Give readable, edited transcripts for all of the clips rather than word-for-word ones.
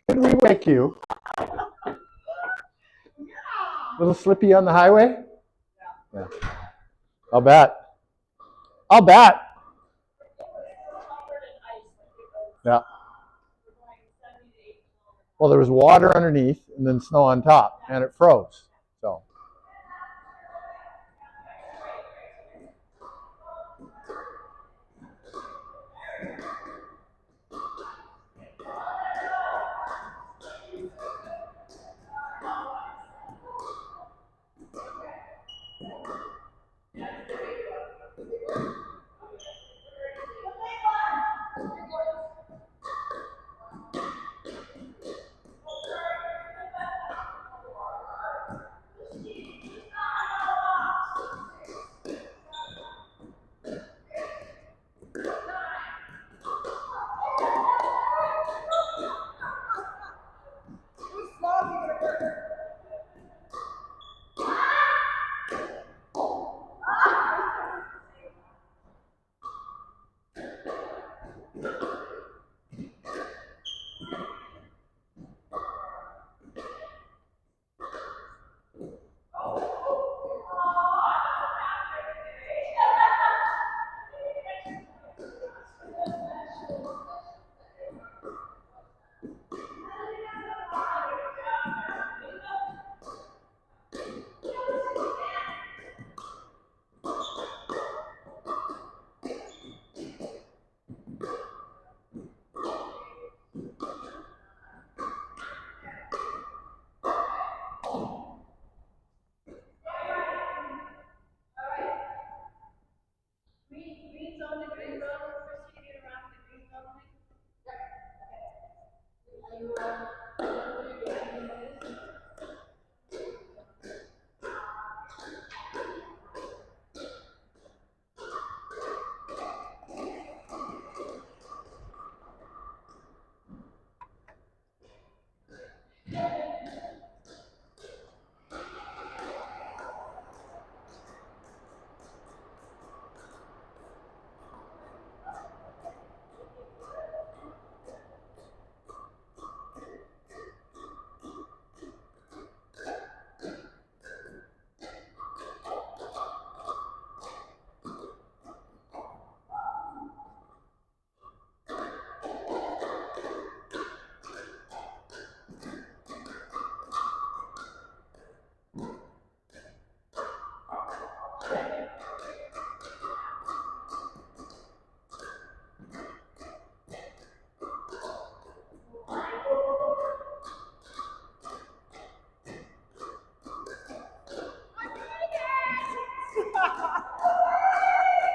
Did we wake you? A little slippy on the highway? Yeah. I'll bet. I'll bet. Yeah. Well, there was water underneath and then snow on top, and it froze. So.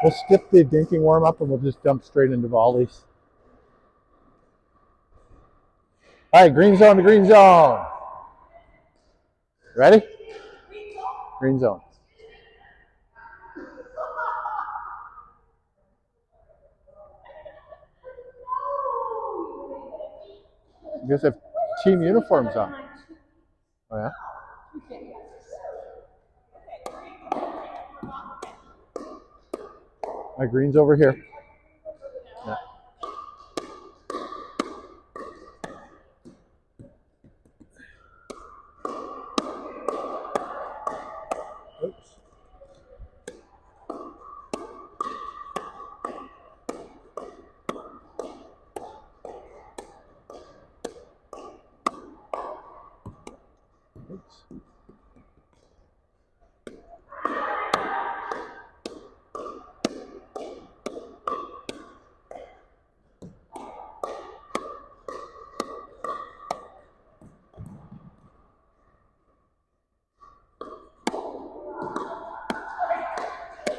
We'll skip the dinking warm up and we'll just jump straight into volleys. All right, green zone to green zone. Ready? Green zone. You guys have team uniforms on. Oh, yeah? My green's over here. Yeah. Oops.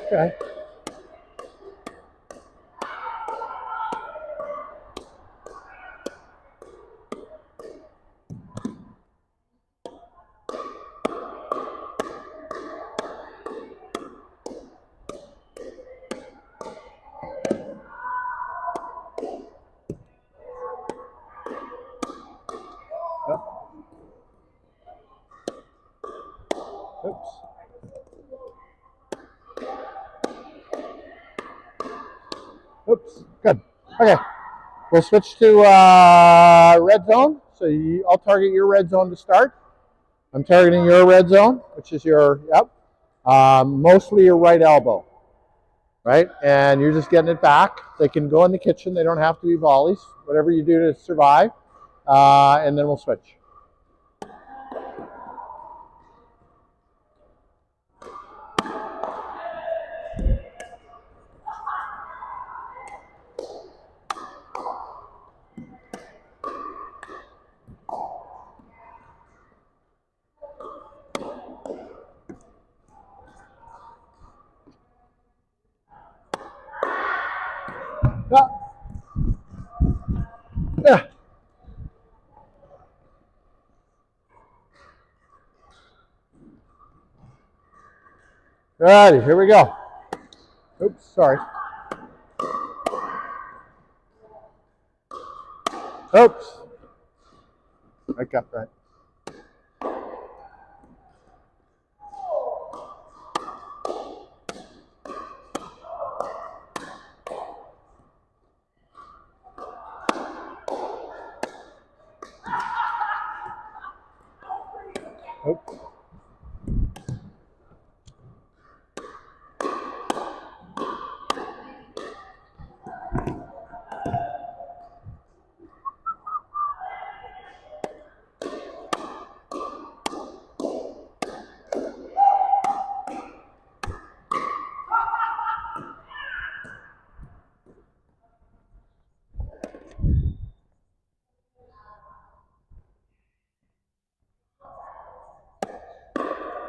Okay. Yep. Oops. Oops. Good. Okay. We'll switch to red zone. So I'll target your red zone to start. I'm targeting your red zone, which is your, yep, mostly your right elbow, right? And you're just getting it back. They can go in the kitchen. They don't have to be volleys. Whatever you do to survive. And then we'll switch. Yeah. Yeah. Alrighty, here we go. Oops, sorry. Oops. I got that. Oops.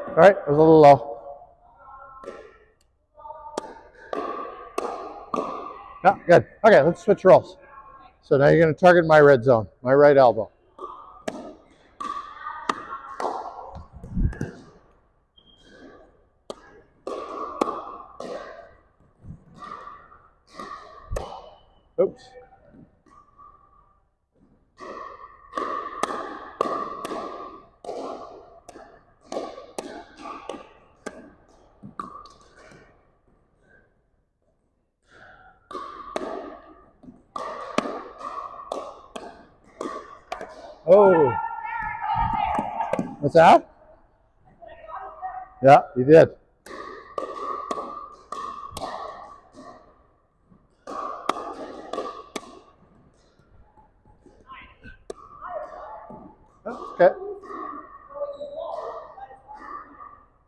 All right, it was a little low. Yeah, good. Okay, let's switch roles. So now you're going to target my red zone, my right elbow. Oops. Oh. What's that? Yeah, you did. Okay.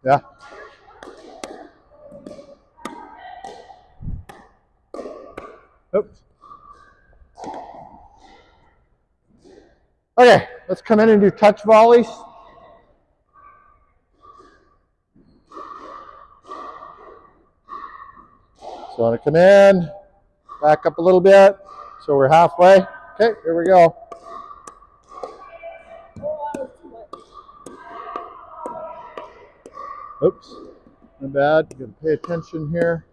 Yeah. Oops. Okay, let's come in and do touch volleys. So I want to come in, back up a little bit. So we're halfway. Okay, here we go. Oops, my bad. You gotta pay attention here.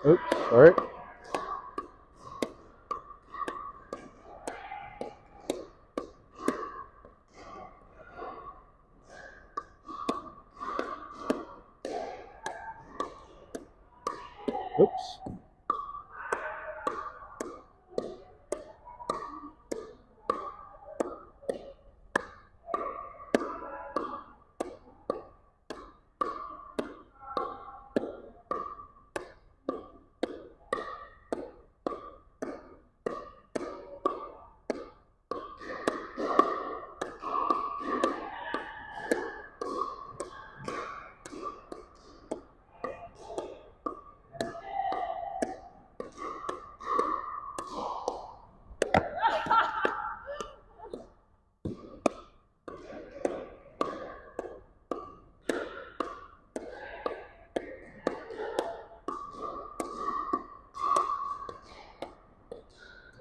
Oops, sorry. Oops.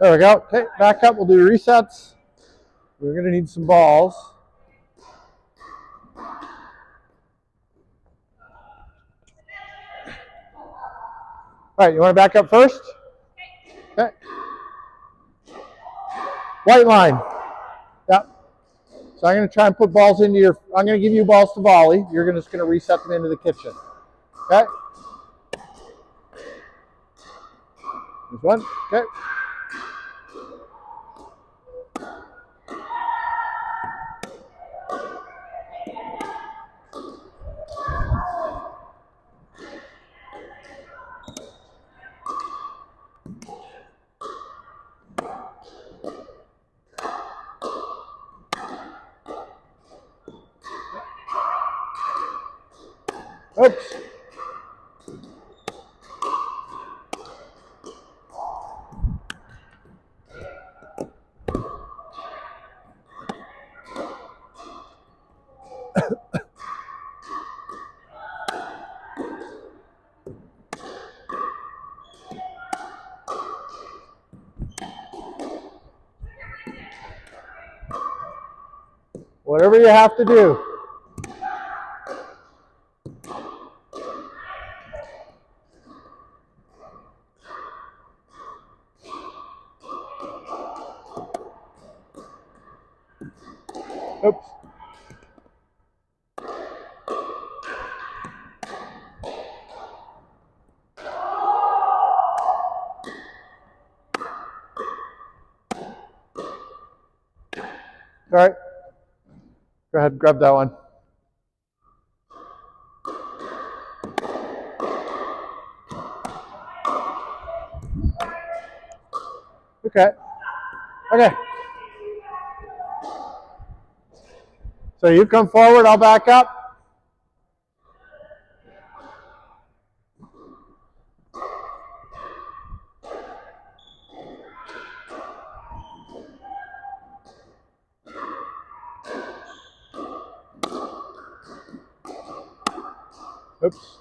There we go. Okay, back up. We'll do resets. We're going to need some balls. All right, you want to back up first? Okay. White line. Yep. So I'm going to try and put balls into your, I'm going to give you balls to volley. You're just going to reset them into the kitchen. Okay? There's one. Okay. Oops. Whatever you have to do. Oops. All right. Go ahead, grab that one. Okay. Okay. So you come forward, I'll back up. Oops.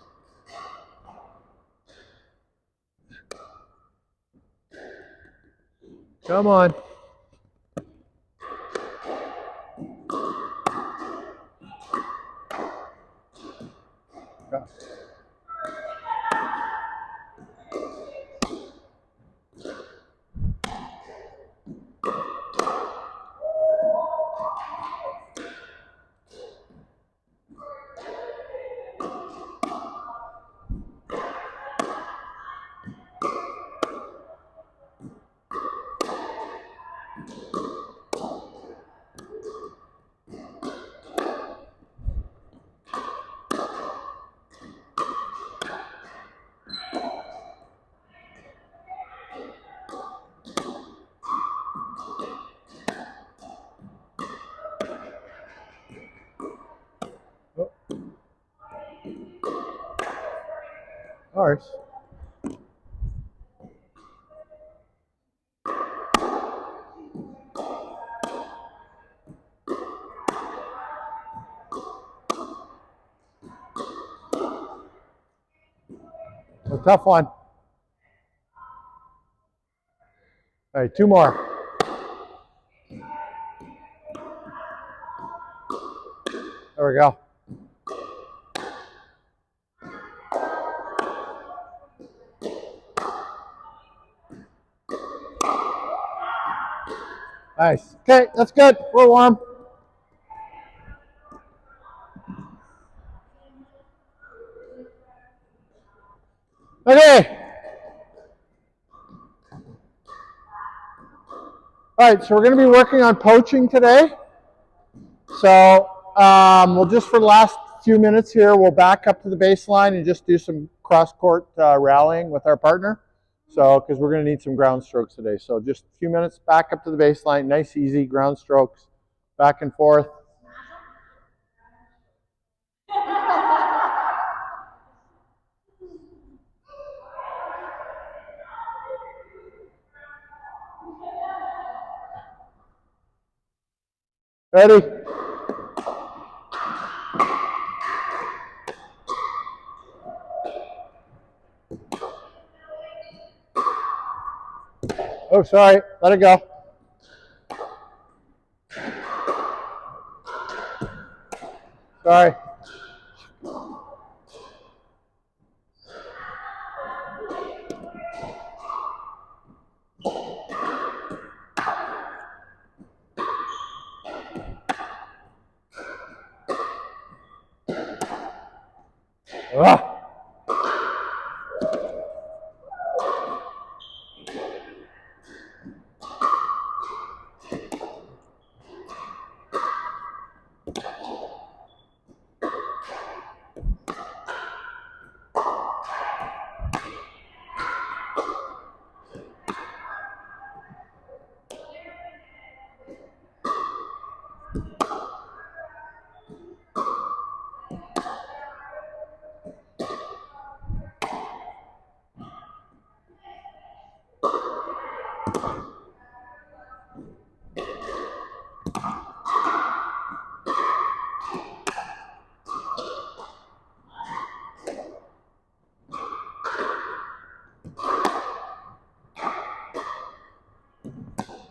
Come on. Oh. Ours. A tough one. All right, two more. There we go. Nice. Okay, that's good. We're warm. Okay. All right, so we're going to be working on poaching today. So we'll just, for the last few minutes here, we'll back up to the baseline and just do some cross-court rallying with our partner. So, because we're going to need some ground strokes today. So just a few minutes, back up to the baseline, nice, easy ground strokes, back and forth. Ready? Oh, sorry. Let it go. Sorry. Ugh.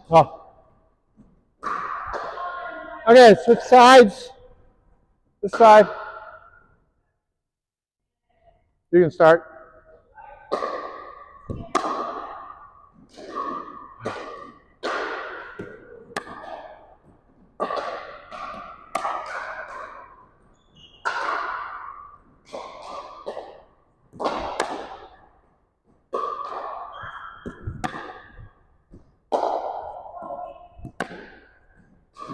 Oh. Okay, switch sides. This side. You can start.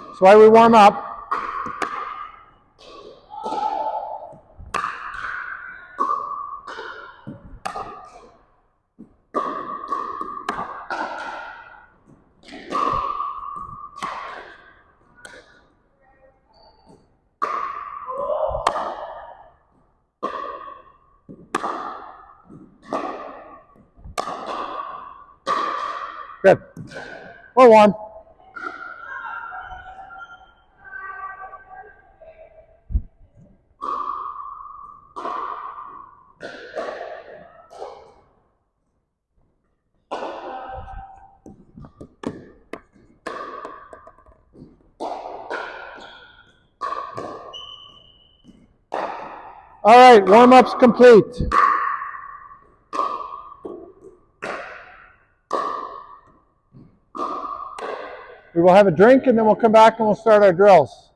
That's why we warm up. Good. We're warm. All right, warm-up's complete. We will have a drink and then we'll come back and we'll start our drills.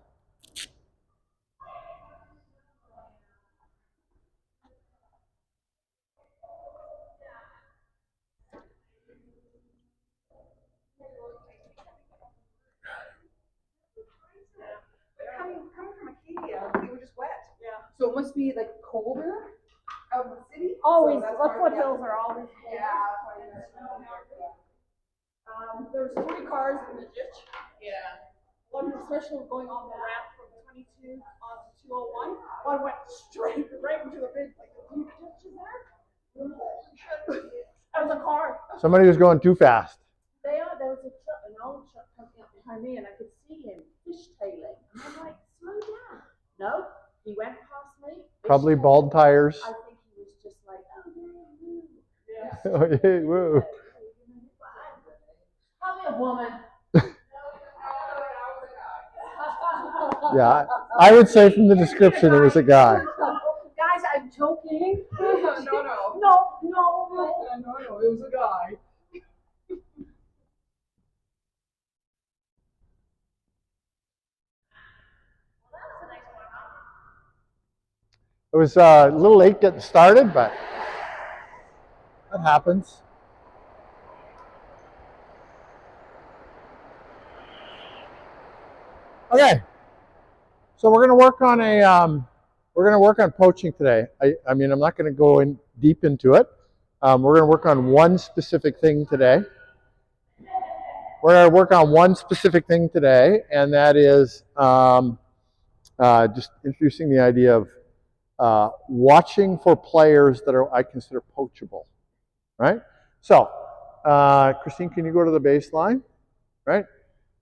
Coming from Acadia, they were just wet. Yeah. So it must be like colder out in the city. Always, so the foothills are always cold. Yeah. There's 3 cars in the ditch. Yeah. One especially going on the ramp from 22 onto 201. One went straight right into the big like the deep ditches there. That was a car. Somebody was going too fast. There was an old truck coming up behind me, and I could see him fishtailing. And I'm like, slow down. No, he went past me. Probably bald tires. I think he was just like, oh, yeah, woo. Yeah. Oh, yeah, woo. Probably a woman. Yeah, I would say from the description it was a guy. Guys, I'm joking. No. No, it was a guy. It was a little late getting started, but that happens. Okay, so we're going to work on poaching today. I mean, I'm not going to go in deep into it. We're going to work on one specific thing today. We're going to work on one specific thing today, and that is just introducing the idea of watching for players that I consider poachable, right? So, Christine, can you go to the baseline, right?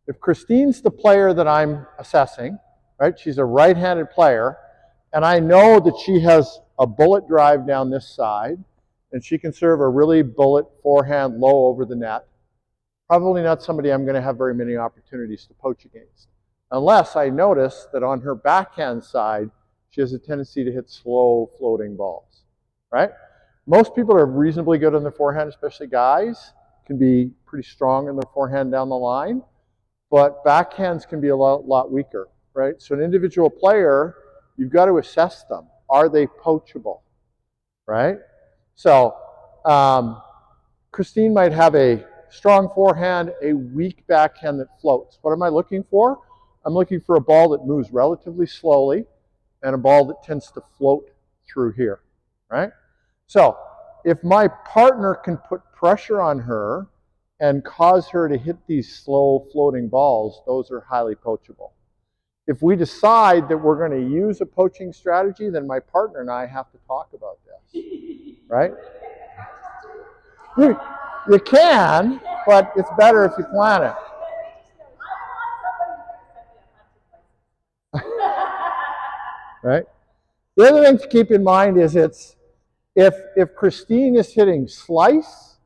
If Christine's the player that I'm assessing, right, she's a right-handed player, and I know that she has a bullet drive down this side, and she can serve a really bullet forehand low over the net, probably not somebody I'm going to have very many opportunities to poach against. Unless I notice that on her backhand side, she has a tendency to hit slow floating balls, right? Most people are reasonably good on their forehand, especially guys, can be pretty strong in their forehand down the line, but backhands can be a lot weaker, right? So an individual player, you've got to assess them. Are they poachable, right? So Christine might have a strong forehand, a weak backhand that floats. What am I looking for? I'm looking for a ball that moves relatively slowly and a ball that tends to float through here, right? So if my partner can put pressure on her and cause her to hit these slow floating balls, those are highly poachable. If we decide that we're going to use a poaching strategy, then my partner and I have to talk about this, right? You can, but it's better if you plan it. Right? The other thing to keep in mind is if Christine is hitting slice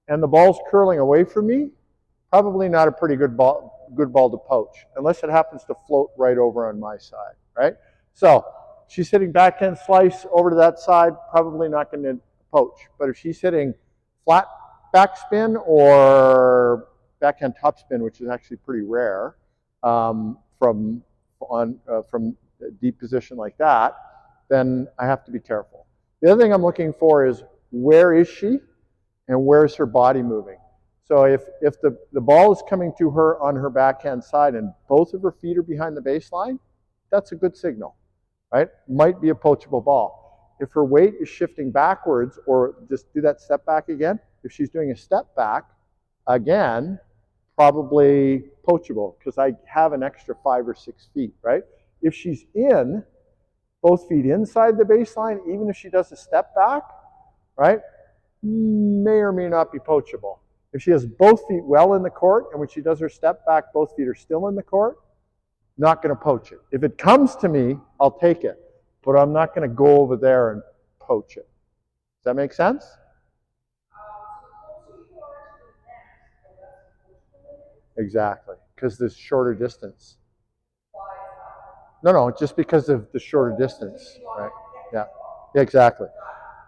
and the ball's curling away from me, probably not a pretty good ball to poach, unless it happens to float right over on my side, right? So she's hitting backhand slice over to that side, probably not going to poach. But if she's hitting flat backspin or backhand topspin, which is actually pretty rare from a deep position like that, then I have to be careful. The other thing I'm looking for is where is she and where's her body moving? So if the ball is coming to her on her backhand side and both of her feet are behind the baseline, that's a good signal, right? Might be a poachable ball. If her weight is shifting backwards, or just do that step back again, if she's doing a step back, again, probably poachable because I have an extra 5 or 6 feet, right? If she's in, both feet inside the baseline, even if she does a step back, right, may or may not be poachable. If she has both feet well in the court, and when she does her step back, both feet are still in the court, not going to poach it. If it comes to me, I'll take it, but I'm not going to go over there and poach it. Does that make sense? Exactly, because there's shorter distance. No, just because of the shorter distance, right? Yeah, exactly.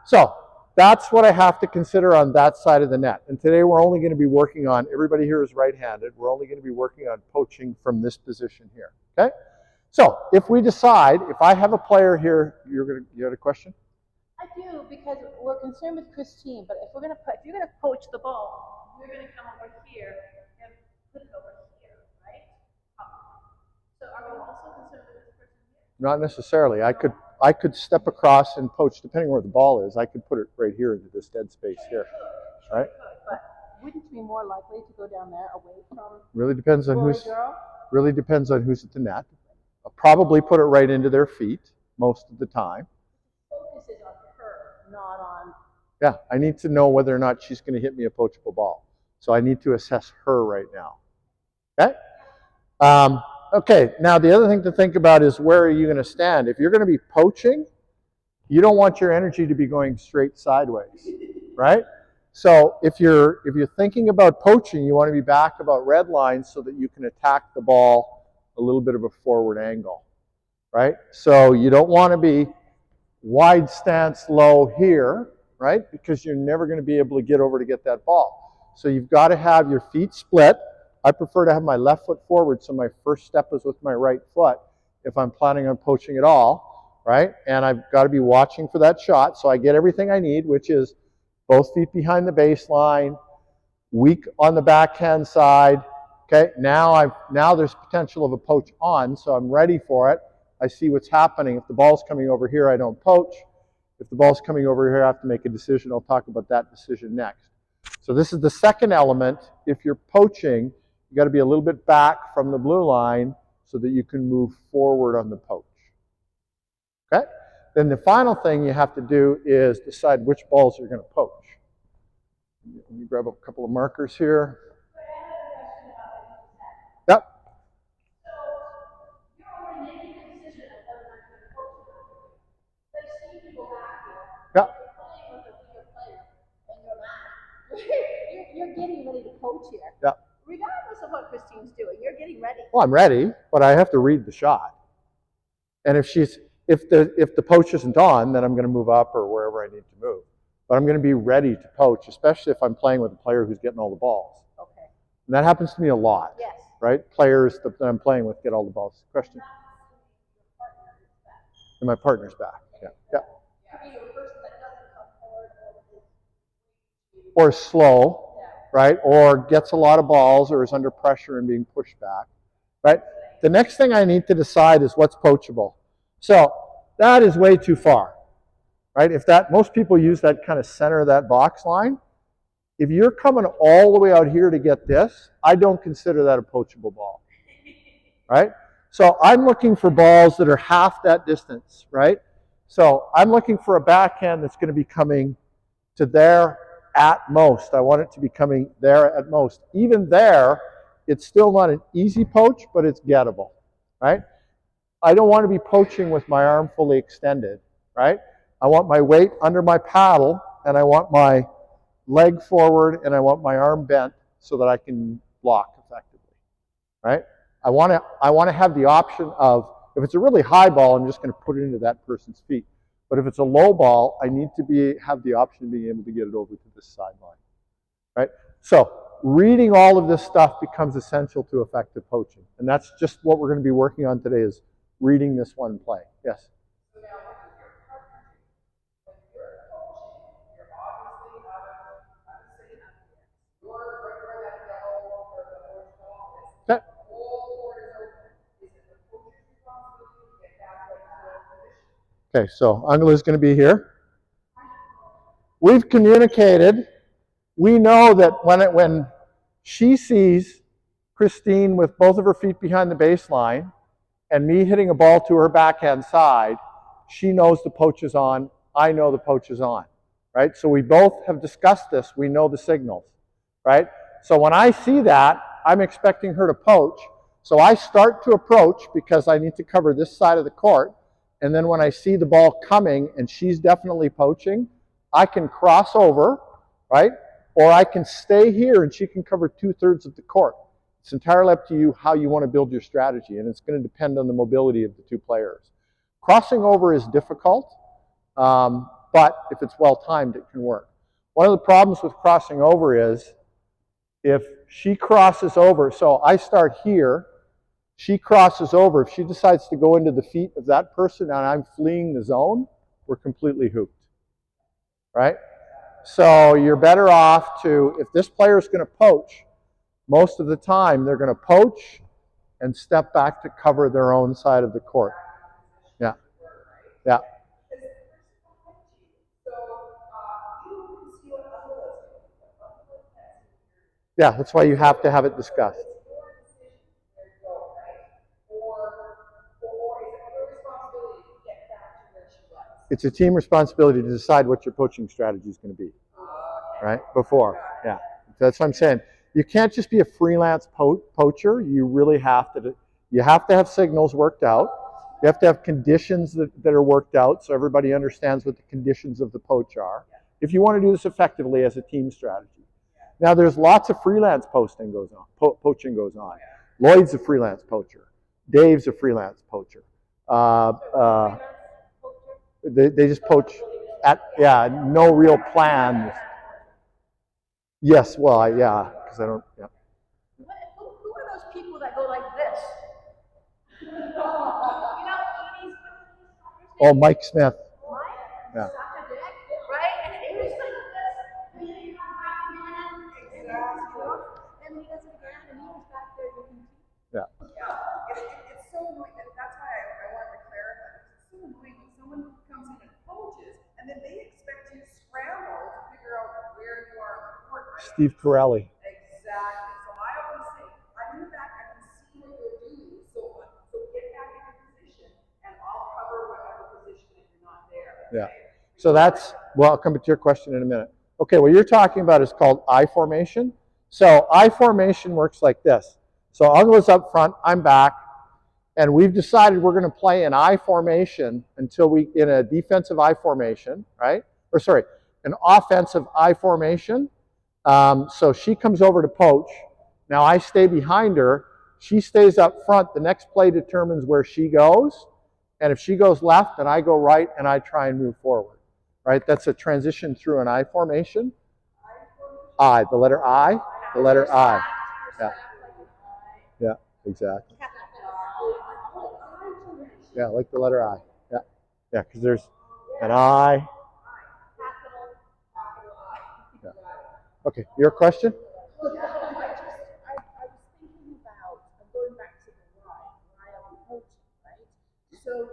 So that's what I have to consider on that side of the net. And today we're only going to be working on, everybody here is right-handed, we're only going to be working on poaching from this position here, okay? So if we decide, if I have a player here, you had a question? I do, because we're concerned with Christine, but if you're gonna poach the ball, you're gonna come over here and put it over here, right? So are we also concerned with this person here? Not necessarily. I could step across and poach, depending where the ball is. I could put it right here into this dead space here, right? But wouldn't you be more likely to go down there away from Really depends on boy, girl? really depends on who's at the net. I'll probably put it right into their feet most of the time. Focus is on her, not on. Yeah, I need to know whether or not she's going to hit me a poachable ball. So I need to assess her right now. Okay? Okay, now the other thing to think about is where are you going to stand? If you're going to be poaching, you don't want your energy to be going straight sideways, right? So if you're thinking about poaching, you want to be back about red line so that you can attack the ball a little bit of a forward angle, right? So you don't want to be wide stance low here, right? Because you're never going to be able to get over to get that ball. So you've got to have your feet split. I prefer to have my left foot forward, so my first step is with my right foot if I'm planning on poaching at all, right? And I've got to be watching for that shot, so I get everything I need, which is both feet behind the baseline, weak on the backhand side. Okay, now there's potential of a poach on, so I'm ready for it. I see what's happening. If the ball's coming over here, I don't poach. If the ball's coming over here, I have to make a decision. I'll talk about that decision next. So this is the second element. If you're poaching, you got to be a little bit back from the blue line so that you can move forward on the poach. Okay? Then the final thing you have to do is decide which balls you're going to poach. Let me grab a couple of markers here. Yep. You're getting ready to poach here. Yeah. Regardless of what Christine's doing, you're getting ready. Well, I'm ready, but I have to read the shot. And if the poach isn't on, then I'm going to move up or wherever I need to move. But I'm going to be ready to poach, especially if I'm playing with a player who's getting all the balls. Okay. And that happens to me a lot. Yes. Right? Players that I'm playing with get all the balls. Question? And my partner's back. Yeah. Yeah. Or slow, right? Or gets a lot of balls or is under pressure and being pushed back, right? The next thing I need to decide is what's poachable. So that is way too far, right? Most people use that kind of center of that box line. If you're coming all the way out here to get this, I don't consider that a poachable ball, right? So I'm looking for balls that are half that distance, right? So I'm looking for a backhand that's going to be coming to there at most. I want it to be coming there at most. Even there, it's still not an easy poach, but it's gettable, right? I don't want to be poaching with my arm fully extended, right? I want my weight under my paddle, and I want my leg forward, and I want my arm bent so that I can block effectively, right? I want to have the option of, if it's a really high ball, I'm just going to put it into that person's feet. But if it's a low ball, I need to have the option of being able to get it over to this sideline, right? So reading all of this stuff becomes essential to effective poaching. And that's just what we're going to be working on today, is reading this one play. Yes? So now when you're coaching, you're obviously you're right where that yellow or the orange ball is. Okay. The whole board is open. Is it the coach's responsibility to get that right to the position? Okay, so Angela is going to be here. We've communicated. We know that when she sees Christine with both of her feet behind the baseline and me hitting a ball to her backhand side, she knows the poach is on. I know the poach is on, right? So we both have discussed this. We know the signals, right? So when I see that, I'm expecting her to poach. So I start to approach because I need to cover this side of the court. And then when I see the ball coming and she's definitely poaching, I can cross over, right? Or I can stay here and she can cover 2/3 of the court. It's entirely up to you how you want to build your strategy, and it's going to depend on the mobility of the two players. Crossing over is difficult, but if it's well timed, it can work. One of the problems with crossing over is if she crosses over, so I start here, she crosses over. If she decides to go into the feet of that person and I'm fleeing the zone, we're completely hooped, right? So you're better off to, if this player is going to poach, most of the time they're going to poach and step back to cover their own side of the court. Yeah. Yeah. Yeah, that's why you have to have it discussed. It's a team responsibility to decide what your poaching strategy is going to be, right? Before, yeah. That's what I'm saying. You can't just be a freelance poacher. You really have to. You have to have signals worked out. You have to have conditions that are worked out so everybody understands what the conditions of the poach are. If you want to do this effectively as a team strategy. Now, there's lots of freelance poaching goes on. Lloyd's a freelance poacher. Dave's a freelance poacher. They just poach no real plan. Yes, well, yeah, because I don't, yeah. Who are those people that go like this? Oh, Mike Smith. Mike? Yeah. Suck a dick, right? And he was like this. And then he comes back again. And he does it again. And he was back there drinking tea. Yeah. It's so annoying. That's why I wanted to clarify. It's so annoying when someone comes in and coaches, and then they expect you to scramble to figure out where you are on the court. Right? Steve Corelli. Exactly. So I always say, I'm in the back. I can see what you're doing. So get back in your position, and I'll cover whatever position if you're not there. Yeah. So I'll come to your question in a minute. Okay, what you're talking about is called I formation. So I formation works like this. So Angela's up front, I'm back, and we've decided we're going to play an I formation in a defensive I formation, right? An offensive I formation So she comes over to poach. Now I stay behind her. She stays up front. The next play determines where she goes. And if she goes left, then I go right, and I try and move forward. Right? That's a transition through an I formation. I, the letter I, the letter I. Yeah. Yeah, exactly. Yeah, like the letter I. Yeah. Yeah, because there's an I. Yeah. Okay, your question? I was thinking about going back to the why are we coaching, right? So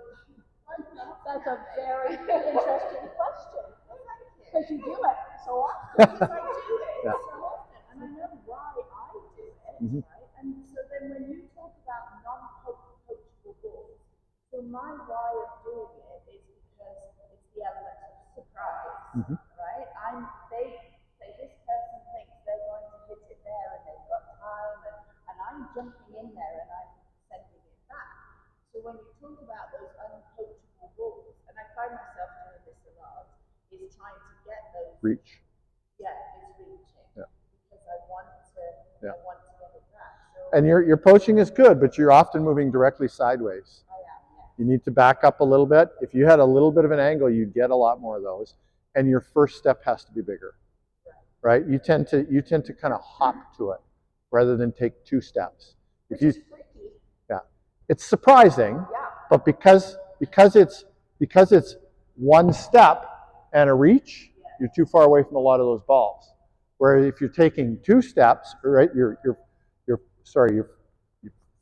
that's a very interesting question. Because you do it so often. Because I do it Yeah. so often, and I know why I do it, right? And so then when you talk about non-coachable goals, so my why of doing it is because it's the element of surprise, right? They say this person thinks they're going to hit it there and they've got time, and I'm jumping in there and I'm sending it back. So when you talk about those uncoachable goals, and I find myself doing this a lot, is trying to get those. Reach. Yeah, it's reaching. Yeah. Because I want to get it back. So And your poaching is good, but you're often moving directly sideways. I am, yeah. You need to back up a little bit. If you had a little bit of an angle, you'd get a lot more of those. And your first step has to be bigger. Right? You tend to kind of hop to it rather than take 2 steps. Which is freaky. Yeah. It's surprising, Yeah. but because it's 1 step and a reach, you're too far away from a lot of those balls. Whereas if you're taking 2 steps, right? Your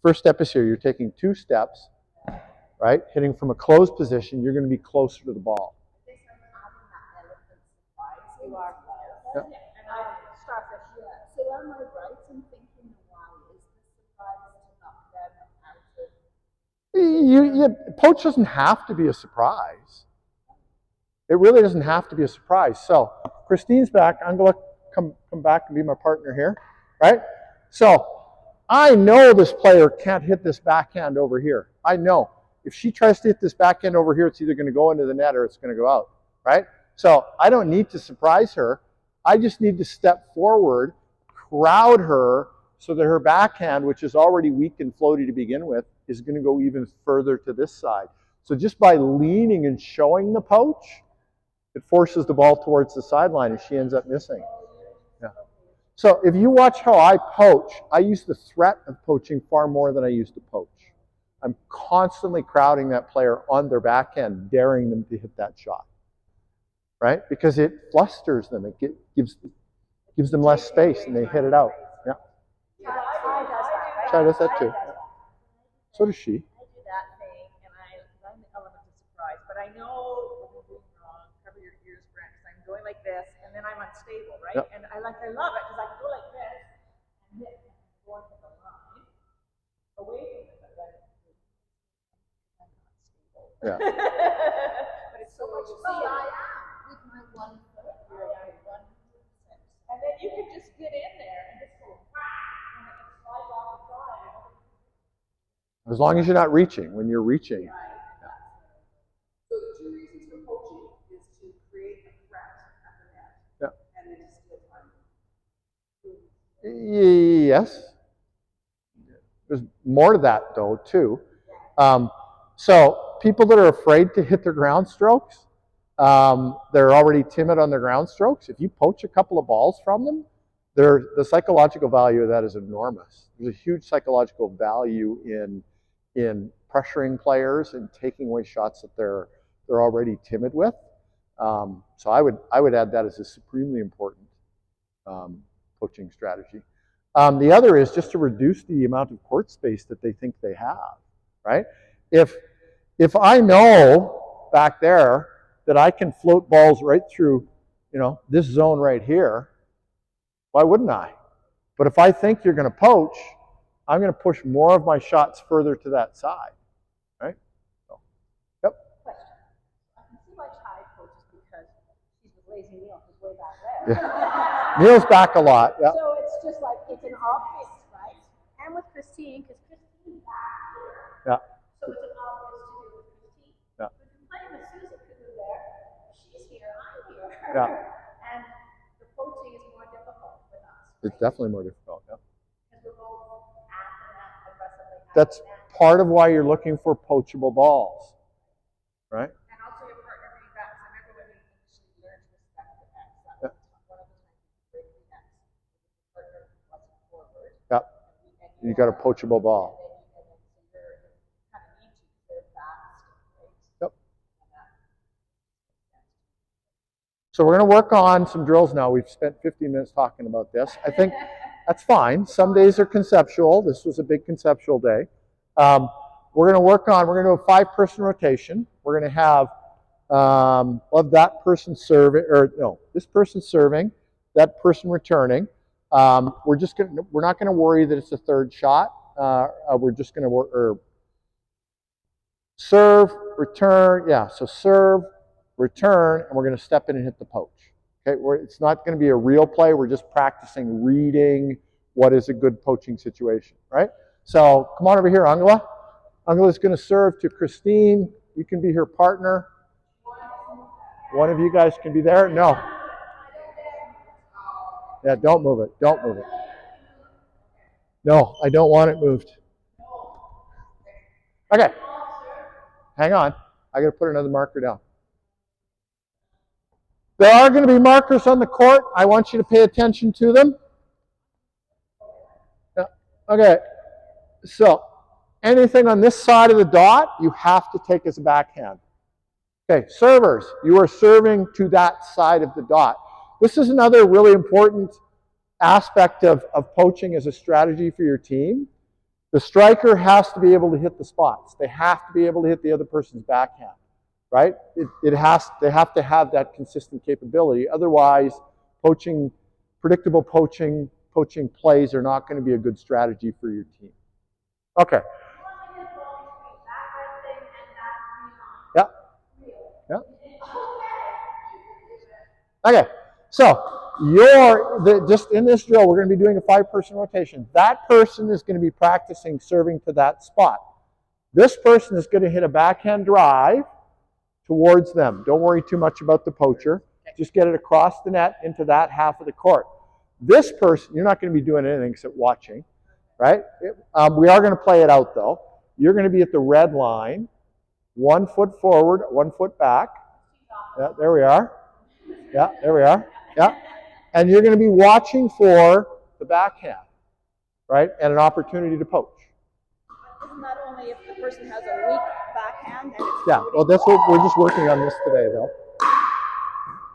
first step is here. You're taking 2 steps, right? Hitting from a closed position, you're going to be closer to the ball. I guess I'm adding that element of surprise. You are Yeah. and I starfish. Yeah. So am I right in thinking why is the surprise to knock them out of? Poach doesn't have to be a surprise. It really doesn't have to be a surprise. So Christine's back. I'm going to come back and be my partner here, right? So I know this player can't hit this backhand over here. I know. If she tries to hit this backhand over here, it's either going to go into the net or it's going to go out, right? So I don't need to surprise her. I just need to step forward, crowd her, so that her backhand, which is already weak and floaty to begin with, is going to go even further to this side. So just by leaning and showing the poach, it forces the ball towards the sideline and she ends up missing. Yeah. So if you watch how I poach, I use the threat of poaching far more than I use to poach. I'm constantly crowding that player on their backhand, daring them to hit that shot. Right? Because it flusters them. It gives them less space and they hit it out. Yeah. Chai does that too. So does she. I do that thing, and I'm the element of surprise, but I know what I'm doing wrong. Cover your ears, Brent, because I'm going like this, and then I'm unstable, right? Yep. And I love it because I can go like this and hit going to the line away from it, but then I'm not stable. Yeah. But it's so much fun. I am with my 1 foot. And then you can just get in there and just go whack, and it slides off the side. As long as you're not reaching. When you're reaching. So 2 reasons for poaching is to create a threat at the net, Yeah. and then to steal time. Yes. There's more to that, though, too. So people that are afraid to hit their ground strokes, they're already timid on their ground strokes. If you poach a couple of balls from them, the psychological value of that is enormous. There's a huge psychological value in pressuring players and taking away shots that they're already timid with. So I would add that as a supremely important poaching strategy. The other is just to reduce the amount of court space that they think they have, right? If I know back there that I can float balls right through, this zone right here, why wouldn't I? But if I think you're going to poach, I'm going to push more of my shots further to that side, right? So, yep. Question. I can see why Chai coaches because she's with Lazy Neil, who's way back there. Yeah. Neil's back a lot. Yeah. So it's just like, it's an obvious, right? And with Christine, because Christine's back here. Yeah. So it's an obvious to do with Christine. Yeah. But if you're playing with Susan Kudu there, she's here, I'm here. Yeah. And the poaching is more difficult. It's definitely more difficult. Yeah. Because we're both after that aggressively. That's part of why you're looking for poachable balls, right? And also your partner being back. So I remember when we initially learned to respect the X, Yeah. that was one of the times we break the X. Your partner wasn't forward. Yeah. You got a poachable ball. And then so you're kind of need to because they're fast, right? Yep. And that, So we're going to work on some drills now. We've spent 15 minutes talking about this. I think that's fine. Some days are conceptual. This was a big conceptual day. We're going to do a 5-person rotation. We're going to have of that person serving, or no, this person serving, that person returning. We're not going to worry that it's a third shot. We're just going to work, serve, return, yeah, so serve, return, and we're going to step in and hit the poach. Okay, it's not going to be a real play. We're just practicing reading what is a good poaching situation, right? So come on over here, Angela. Angela is going to serve to Christine. You can be her partner. One of you guys can be there. No. Yeah, don't move it. Don't move it. No, I don't want it moved. Okay. Hang on. I got to put another marker down. There are going to be markers on the court. I want you to pay attention to them. Yeah. Okay. So anything on this side of the dot, you have to take as a backhand. Okay, servers, you are serving to that side of the dot. This is another really important aspect of poaching as a strategy for your team. The striker has to be able to hit the spots. They have to be able to hit the other person's backhand, right? They have to have that consistent capability. Otherwise, predictable poaching plays are not going to be a good strategy for your team. Okay. Yeah. Yeah. Okay. So just in this drill, we're going to be doing a 5-person rotation. That person is going to be practicing serving to that spot. This person is going to hit a backhand drive towards them. Don't worry too much about the poacher. Just get it across the net into that half of the court. This person, you're not going to be doing anything except watching, right? We are going to play it out, though. You're going to be at the red line, 1 foot forward, 1 foot back. Yeah, there we are. Yeah, there we are. Yeah. And you're going to be watching for the backhand, right? And an opportunity to poach. Isn't that only if the person has a weak backhand? And it's Yeah, well, that's what we're just working on this today, though.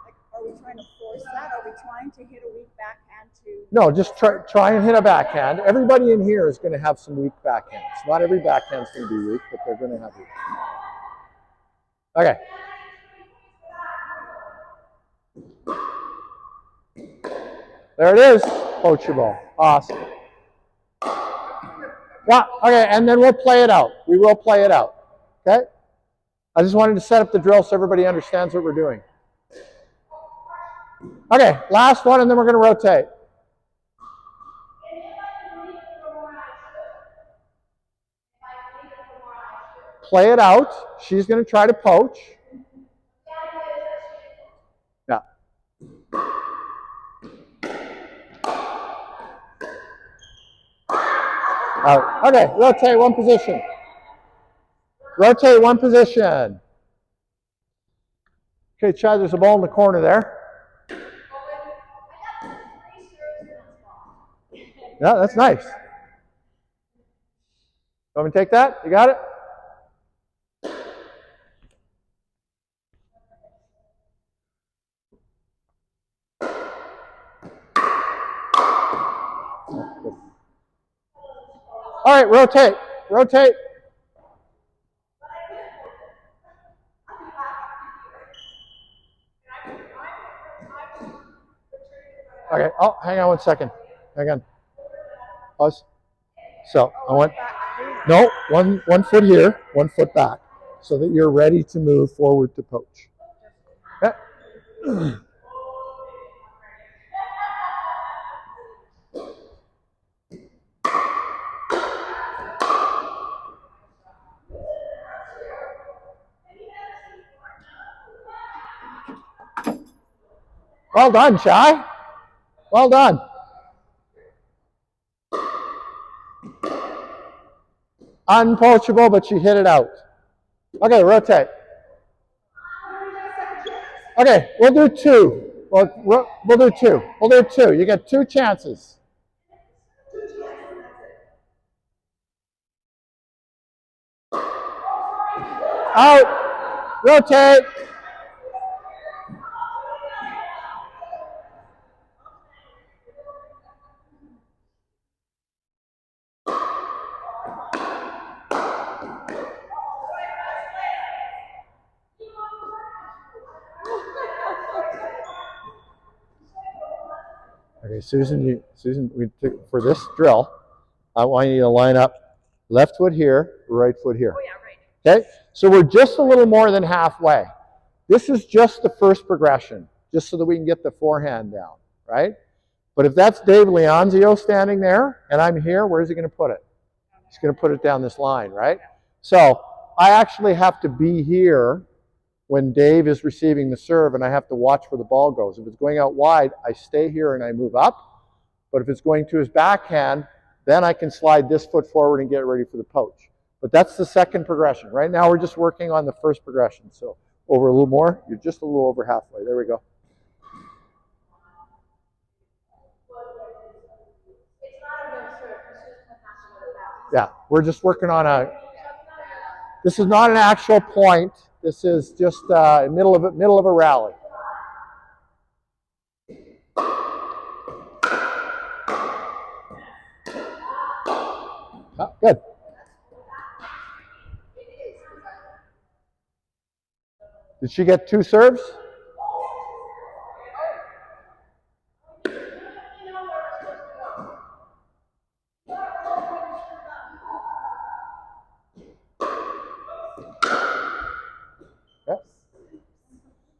like, are we trying to force that? Are we trying to hit a weak backhand to... No, just try and hit a backhand. Everybody in here is going to have some weak backhands. Not every backhand is going to be weak, but they're going to have weak. Okay. There it is, poachable. Awesome. Yeah, okay, and then we'll play it out. We will play it out, okay? I just wanted to set up the drill so everybody understands what we're doing. Okay, last one, and then we're going to rotate. Play it out. She's going to try to poach. Yeah. Okay, rotate 1 position. Rotate 1 position. Okay, Chad, there's a ball in the corner there. Yeah, that's nice. Want me to take that? You got it? All right, rotate. Rotate. Okay, oh, hang on 1 second. Hang on. Pause. So, I want, no, one foot here, 1 foot back, so that you're ready to move forward to poach. Okay. Well done, Shai. Well done. Unpoachable, but she hit it out. Okay, rotate. Okay, we'll do two. We'll do two. We'll do two. You get 2 chances. Out. Rotate. Okay, Susan, for this drill, I want you to line up left foot here, right foot here. Oh, yeah, right. Okay, so we're just a little more than halfway. This is just the first progression, just so that we can get the forehand down, right? But if that's Dave Leonzio standing there, and I'm here, where's he going to put it? He's going to put it down this line, right? So I actually have to be here when Dave is receiving the serve, and I have to watch where the ball goes. If it's going out wide, I stay here and I move up. But if it's going to his backhand, then I can slide this foot forward and get ready for the poach. But that's the second progression. Right now we're just working on the first progression. So over a little more, you're just a little over halfway. There we go. Yeah, we're just working on this is not an actual point. This is just middle of a rally. Oh, good. Did she get 2 serves? Yep.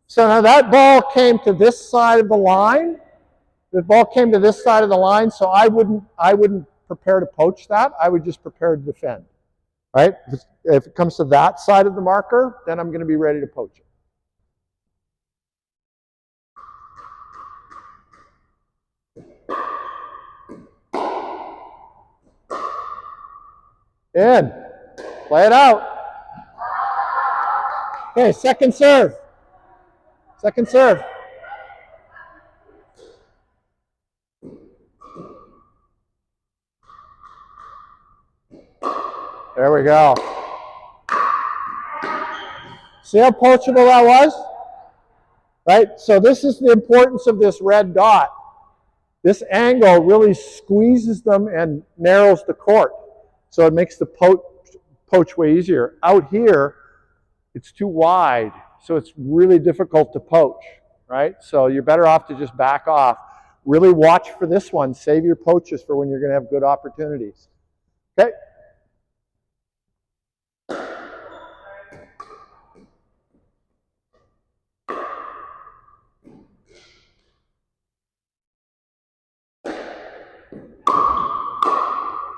So now that ball came to this side of the line. The ball came to this side of the line, so I wouldn't prepare to poach that. I would just prepare to defend. Right? If it comes to that side of the marker, then I'm going to be ready to poach it. In. Play it out. Okay, second serve. Second serve. There we go. See how poachable that was? Right? So this is the importance of this red dot. This angle really squeezes them and narrows the court. So it makes the poach way easier. Out here, it's too wide, so it's really difficult to poach, right? So you're better off to just back off. Really watch for this one. Save your poaches for when you're going to have good opportunities. Okay?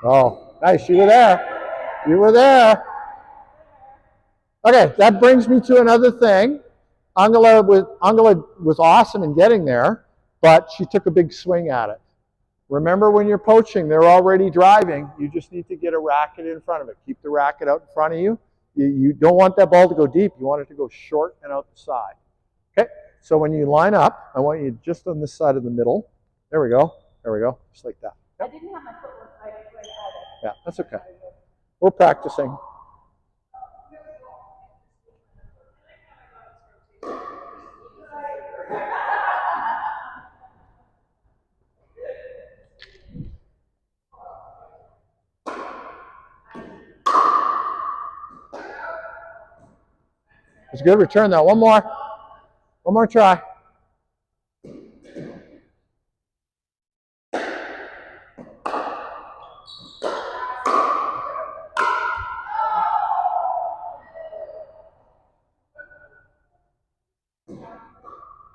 Oh, nice. You were there. You were there. Okay, that brings me to another thing. Angela was awesome in getting there, but she took a big swing at it. Remember, when you're poaching, they're already driving. You just need to get a racket in front of it. Keep the racket out in front of you. You don't want that ball to go deep. You want it to go short and out the side. Okay, so when you line up, I want you just on this side of the middle. There we go. There we go. Just like that. Yep. I didn't have my footwork right either. Yeah, that's okay. We're practicing. It's a good return, though. One more. One more try.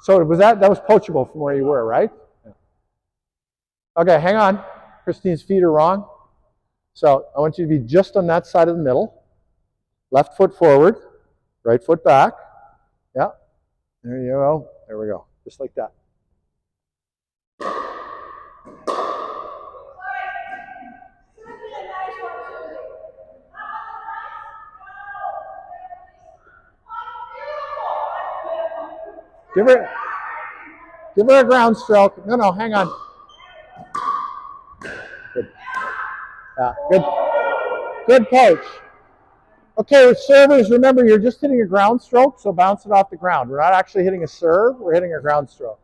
So was that was poachable from where you were, right? Yeah. Okay, hang on. Christine's feet are wrong. So I want you to be just on that side of the middle. Left foot forward, right foot back. Yeah. There you go. There we go. Just like that. Give her a ground stroke. No, hang on. Good. Good. Good poach. Okay, with servers, remember you're just hitting a ground stroke, so bounce it off the ground. We're not actually hitting a serve, we're hitting a ground stroke.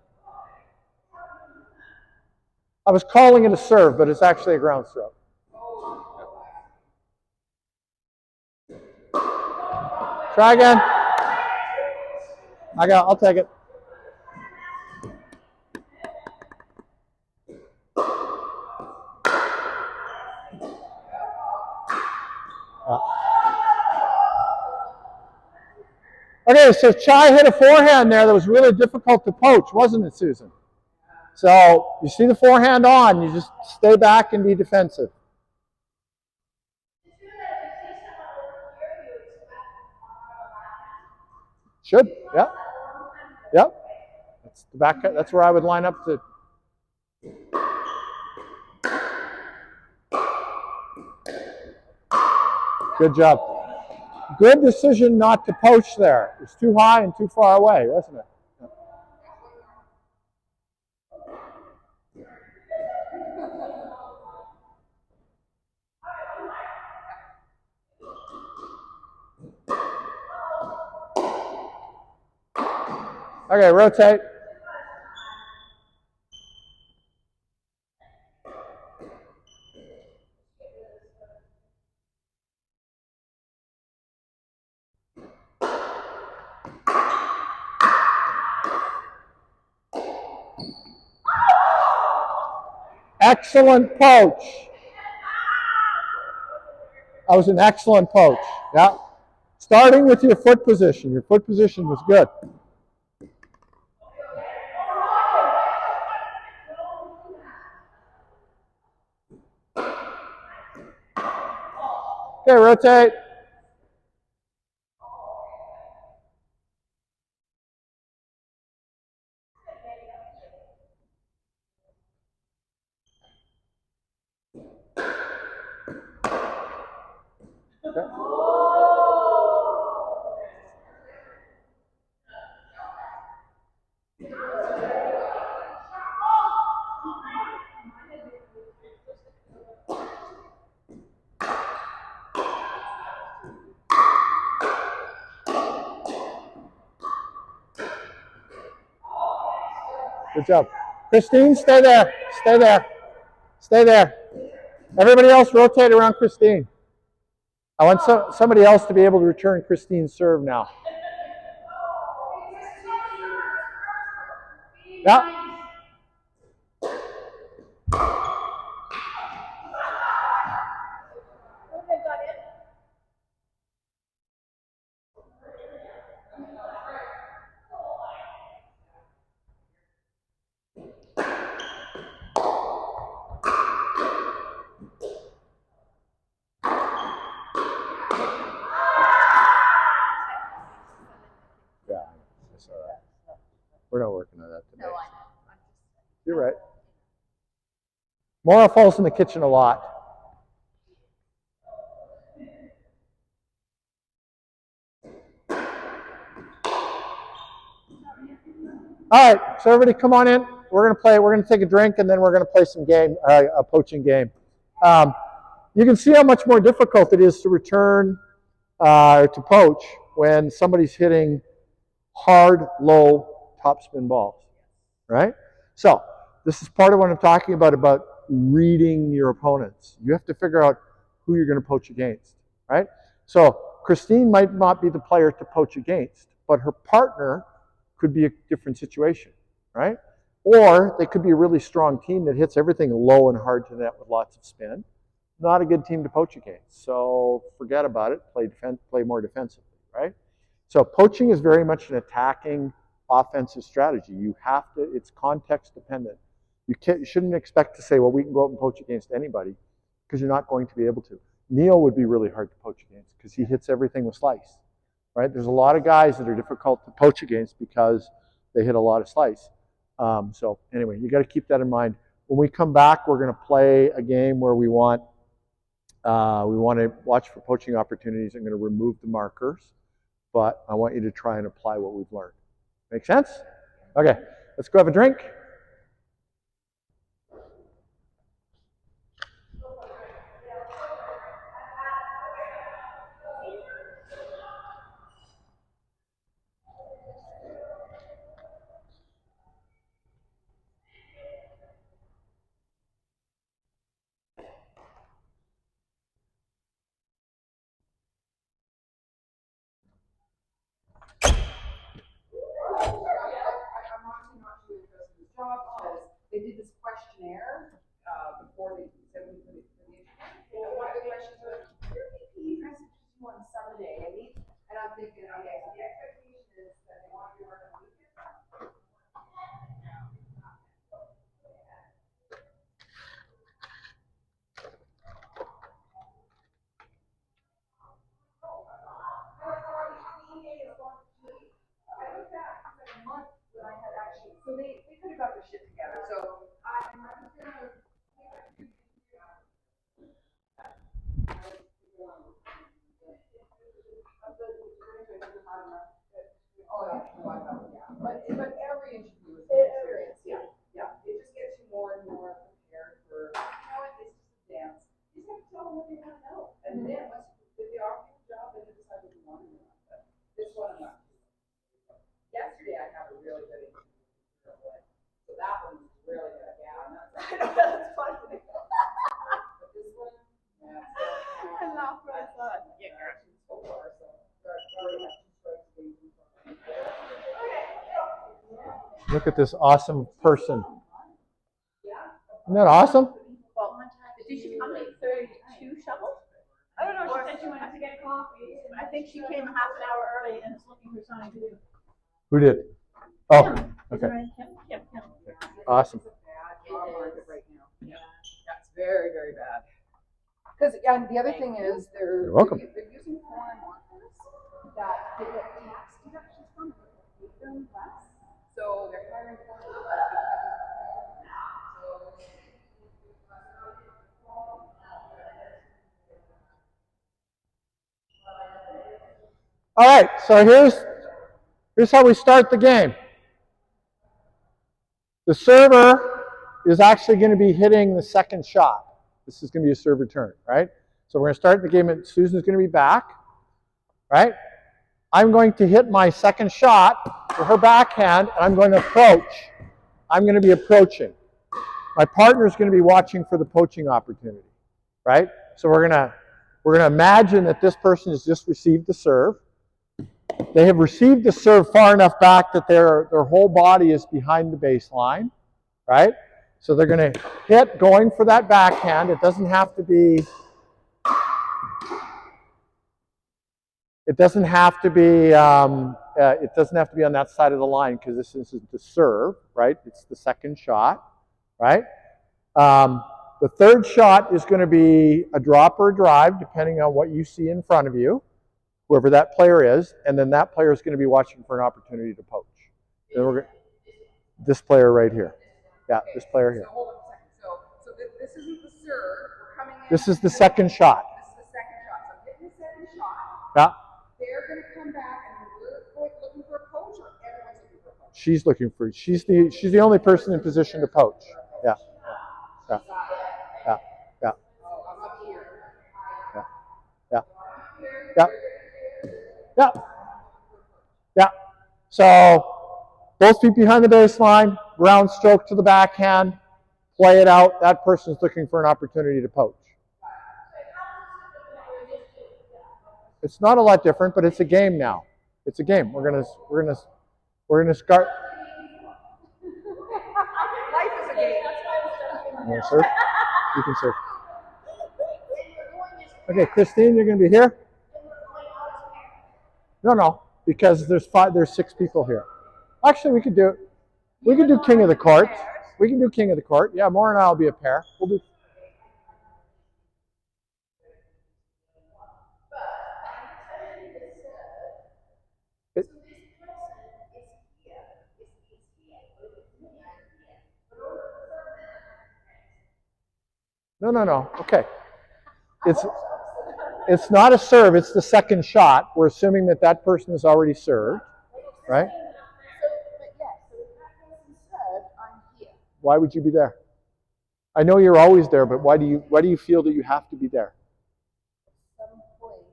I was calling it a serve, but it's actually a ground stroke. Try again. I'll take it. Okay, so Chai hit a forehand there that was really difficult to poach, wasn't it, Susan? So you see the forehand on, you just stay back and be defensive. Should, yeah. Yep. That's the back. That's where I would line up to. Good job. Good decision not to poach there. It was too high and too far away, wasn't it? Okay, rotate. Excellent poach. That was an excellent poach. Yeah. Starting with your foot position. Your foot position was good. Okay, rotate. Okay. Good job. Christine, stay there. Stay there. Stay there. Everybody else rotate around Christine. I want somebody else to be able to return Christine's serve now. Yeah. Yeah, that's all right. We're not working on that today. No, I know. You're right. Maura falls in the kitchen a lot. All right, so everybody come on in. We're going to take a drink, and then we're going to play some game, a poaching game. You can see how much more difficult it is to return to poach when somebody's hitting hard, low topspin balls, right? So this is part of what I'm talking about reading your opponents. You have to figure out who you're going to poach against, right? So Christine might not be the player to poach against, but her partner could be a different situation, right? Or they could be a really strong team that hits everything low and hard to net with lots of spin. Not a good team to poach against. So forget about it. Play more defensively, right? So poaching is very much an attacking offensive strategy. You have to, it's context dependent. You shouldn't expect to say, well, we can go out and poach against anybody, because you're not going to be able to. Neil would be really hard to poach against because he hits everything with slice, right? There's a lot of guys that are difficult to poach against because they hit a lot of slice. So anyway, you got to keep that in mind. When we come back, we're going to play a game where we want to watch for poaching opportunities. I'm going to remove the markers, but I want you to try and apply what we've learned. Make sense? Okay, let's go have a drink. I'm honestly not too interested in this job because they did this questionnaire before they said we put it for the interview. And one of the questions was, how many messages do you want Sunday? And I'm thinking, okay, so the expectation is that they want you to work on the weekends. So they could have got their shit together. So I'm just gonna. Oh yeah, no, I know, yeah. But every interview is an experience. Yeah, yeah. It just gets you more and more prepared for. You know what? It's just a dance. You just have to tell them what they want to know, and then once if they offer you a job, then you decide what you want to do. But this one I'm not. Yesterday I have a really good interview. So that one was really good. Yeah, I'm not. I know that's funny. But this one, yeah. I laughed when I saw it. Yeah, so far, so already have 2 strikes against me. Look at this awesome person. Isn't that awesome? Well, did she come in 32 shovels? I don't know. She said she went to get coffee. I think she came half an hour early and is looking for something to do. Who did? Oh, Is okay. it right? Kim. Awesome. It's a bad job market right now. Yeah, that's very, very bad. Because and the other thing is You're welcome. they're using foreign workers that they get tax deductions from, but they pay them less. So they're hiring foreign workers. All right, so here's how we start the game. The server is actually going to be hitting the second shot. This is going to be a serve return, right? So we're going to start the game, and Susan's going to be back, right? I'm going to hit my second shot with her backhand, and I'm going to approach. I'm going to be approaching. My partner is going to be watching for the poaching opportunity, right? So we're going to imagine that this person has just received the serve. They have received the serve far enough back that their whole body is behind the baseline, right? So they're going to hit going for that backhand. It doesn't have to be. It doesn't have to be. It doesn't have to be on that side of the line because this is the serve, right? It's the second shot, right? The third shot is going to be a drop or a drive, depending on what you see in front of you, whoever that player is, and then that player is going to be watching for an opportunity to poach. Then we're going this player right here. Yeah, this player here. So hold on a second. So this isn't the serve. We're coming in. This is the second shot. This is the second shot. So hitting the second shot. Yeah. They're going to come back and we're looking for a poach, or everyone's looking for a poach. She's looking for. She's the only person in position to poach. Yeah. Yeah. Yeah. Yeah. Oh, I'm up here. Yeah. Yeah. Yeah. Yeah. Yeah. So both feet behind the baseline, ground stroke to the backhand, play it out. That person's looking for an opportunity to poach. It's not a lot different, but it's a game now. It's a game. We're gonna start. Life is a game. You want to surf? You can surf. Okay, Christine, you're gonna be here. No, because there's 6 people here. Actually, we could do King of the Court. We can do King of the Court. Yeah, Maura and I will be a pair. We'll do. No. Okay. It's not a serve. It's the second shot. We're assuming that person is already served, right? Why would you be there? I know you're always there, but why do you feel that you have to be there? At some point,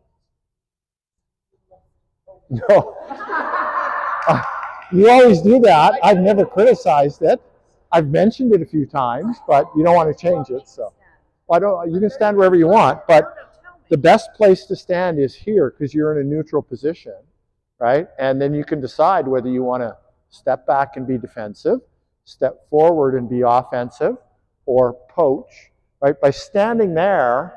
No. You always do that. I've never criticized it. I've mentioned it a few times, but you don't want to change it. So you can stand wherever you want, but the best place to stand is here because you're in a neutral position, right? And then you can decide whether you want to step back and be defensive, step forward and be offensive, or poach, right? By standing there,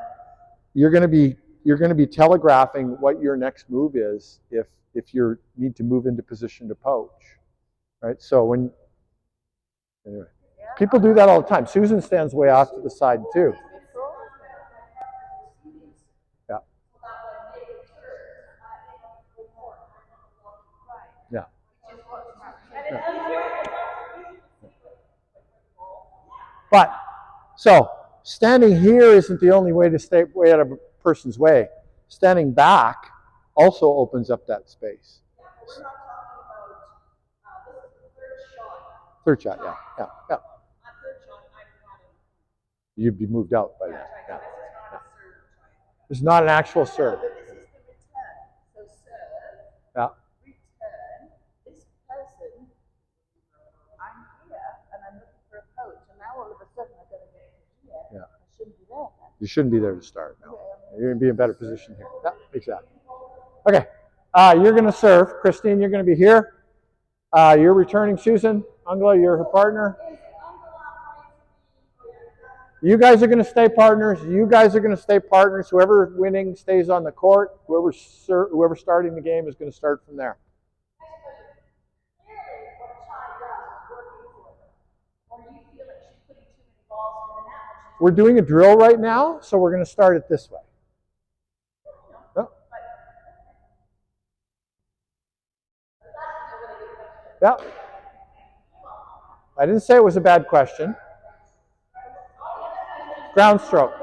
you're going to be telegraphing what your next move is if you need to move into position to poach, right? So anyway, people do that all the time. Susan stands way off to the side too. Yeah. Yeah. But so standing here isn't the only way to stay way out of a person's way. Standing back also opens up that space. We're not talking about, this is the third shot. Third shot, yeah. On third shot, I'm not in. You'd be moved out by then. Yeah. This is not a serve try. It's not an actual serve. but this is the return. So serve, Yeah. return, this person, I'm here and I'm looking for a coach, and now all of a sudden I'm going to get to here. Yeah. I shouldn't be there then. You shouldn't be there to start. No. You're going to be in a better position here. Yeah, exactly. Okay. You're going to serve. Christine, you're going to be here. You're returning Susan. Angela, you're her partner. You guys are going to stay partners. You guys are going to stay partners. Whoever winning stays on the court. Whoever's starting the game is going to start from there. We're doing a drill right now, so we're going to start it this way. Oh. Yeah. I didn't say it was a bad question. Ground stroke.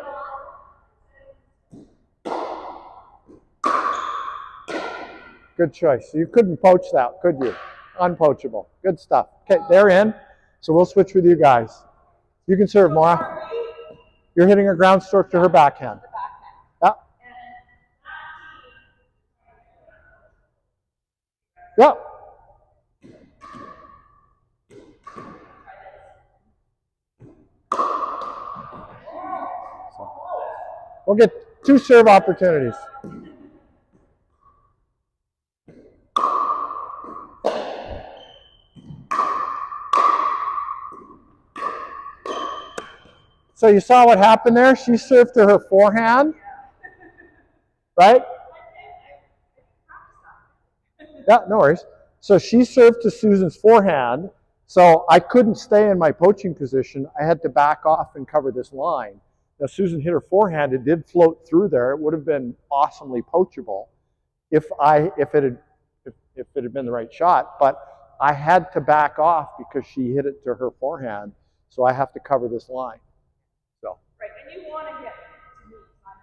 Good choice. You couldn't poach that, could you? Unpoachable. Good stuff. Okay, they're in. So we'll switch with you guys. You can serve, Maura. You're hitting a ground stroke to her backhand. Yeah. Yeah. So we'll get 2 serve opportunities. So you saw what happened there? She served to her forehand, right? Yeah, no worries. So she served to Susan's forehand, so I couldn't stay in my poaching position. I had to back off and cover this line. Now Susan hit her forehand. It did float through there. It would have been awesomely poachable if it had been the right shot, but I had to back off because she hit it to her forehand, so I have to cover this line. So. Right, and you want to get to me on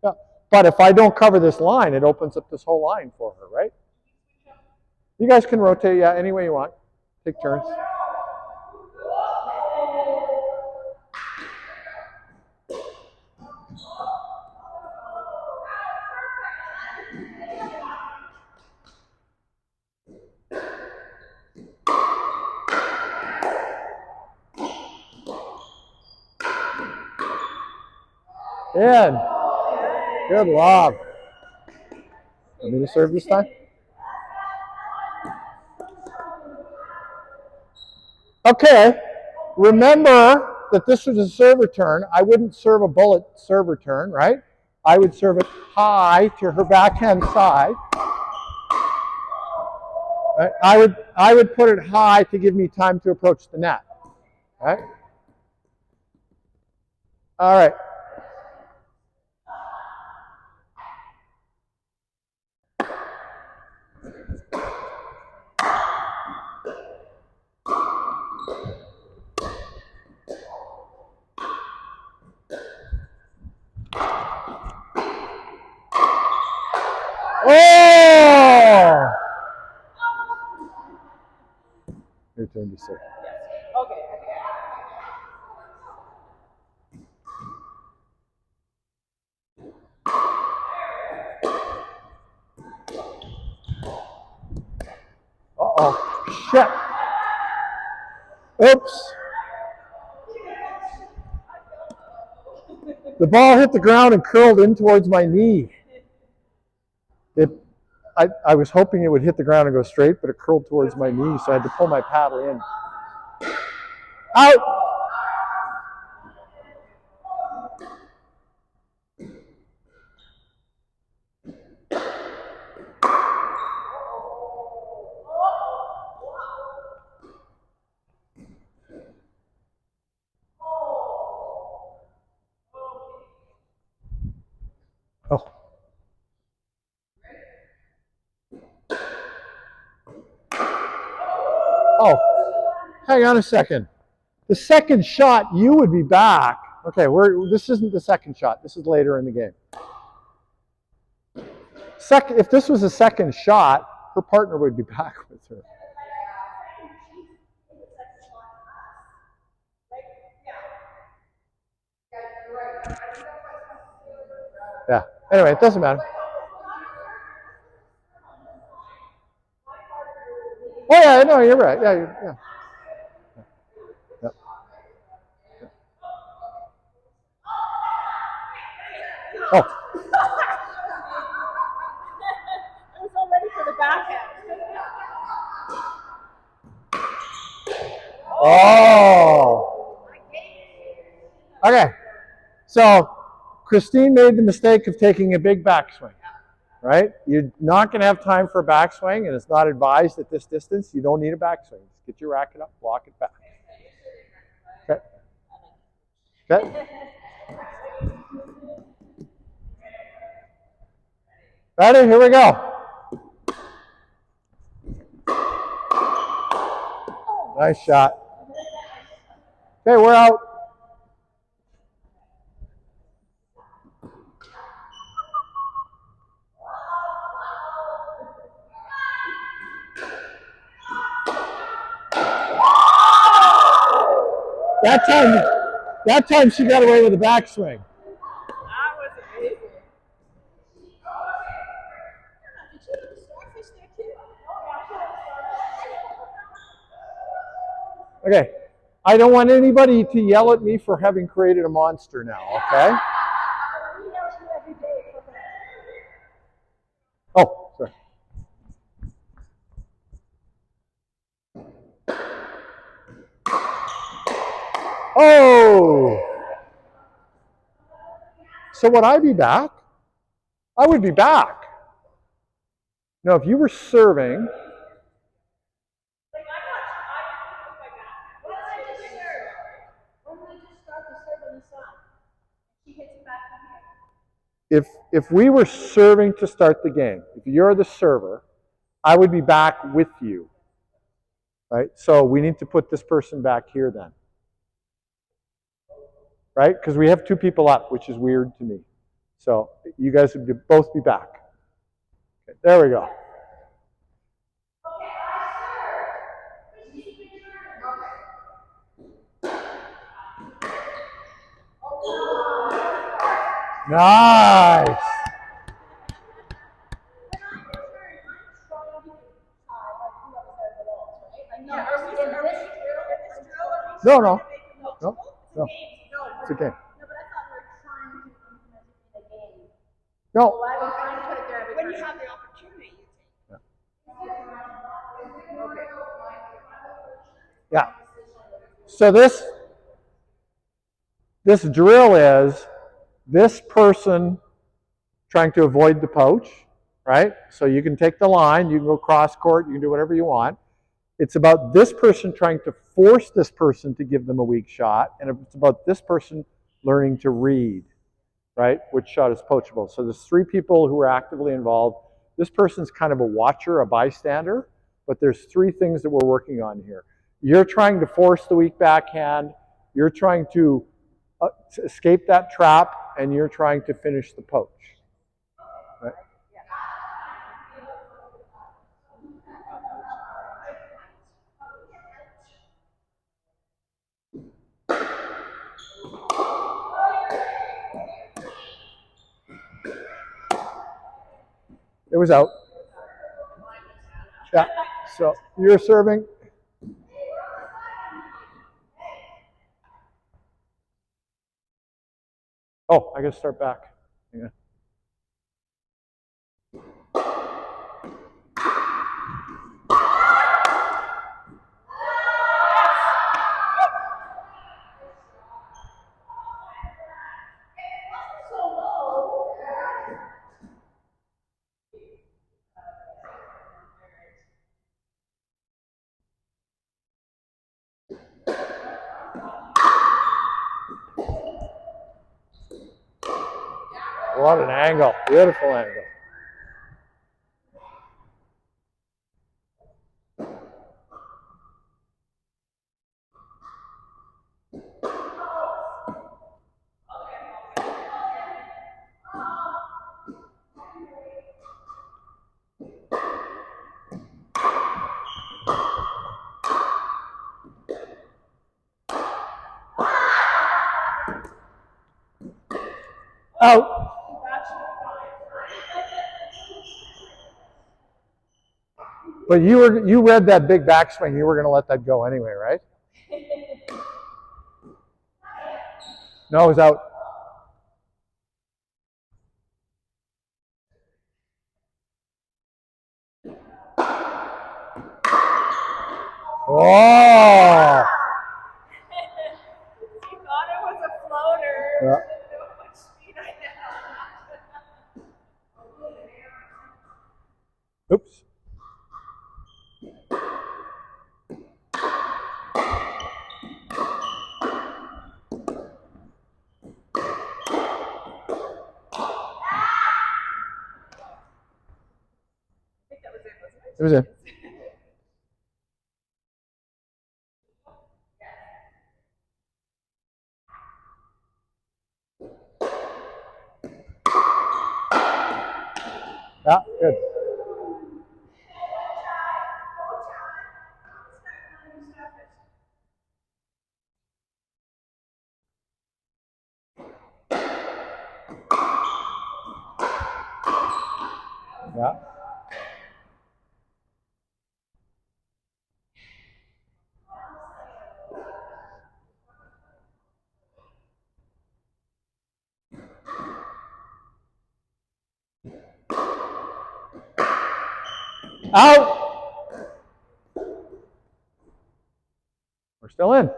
Yeah. But if I don't cover this line, it opens up this whole line for her, right? You guys can rotate, yeah, any way you want. Take turns. In. Good lob. Want me to serve this time? Okay. Remember that this was a serve return. I wouldn't serve a bullet serve return, right? I would serve it high to her backhand side. Right? I would put it high to give me time to approach the net. Right? All right. Oh! Your turn to serve. Shit. Oops. The ball hit the ground and curled in towards my knee. I was hoping it would hit the ground and go straight, but it curled towards my knee, so I had to pull my paddle in. Out! Oh. Oh, hang on a second. The second shot, you would be back. Okay, this isn't the second shot. This is later in the game. If this was a second shot, her partner would be back with her. Yeah. Anyway, it doesn't matter. Oh yeah, no, you're right. Yeah, yeah. Yep. Oh. I was all ready for the backhand. Oh. Okay. So Christine made the mistake of taking a big backswing. Right? You're not going to have time for a backswing, and it's not advised at this distance. You don't need a backswing. Just get your racket up, block it back. Okay. Okay. Ready? Here we go. Nice shot. Okay, we're out. That time she got away with a backswing. That was amazing. Okay. I don't want anybody to yell at me for having created a monster now, okay? Oh, sorry. Oh! So would I be back? I would be back. Now, if you were serving, if we were serving to start the game, if you're the server, I would be back with you. Right? So we need to put this person back here then. Right? Because we have two people up, which is weird to me. So you guys would both be back. Okay, there we go. Nice. No, no. No, no. It's a game. No. When you have the opportunity, you take. Yeah. So this drill is this person trying to avoid the poach, right? So you can take the line, you can go cross court, you can do whatever you want. It's about this person trying to force this person to give them a weak shot, and it's about this person learning to read, right? Which shot is poachable. So there's three people who are actively involved. This person's kind of a watcher, a bystander, but there's three things that we're working on here. You're trying to force the weak backhand, you're trying to escape that trap, and you're trying to finish the poach. Right? It was out. Yeah, so you're serving. Oh, I got to start back. Yeah. What an angle. Beautiful angle. Out. But you read that big backswing. You were going to let that go anyway, right? No, it was out. Oh! He thought it was a floater. Yeah. Didn't know how much speed I had. Oops. I think that was it, wasn't it? It was in. Yeah, good. Yeah. Out. We're still in.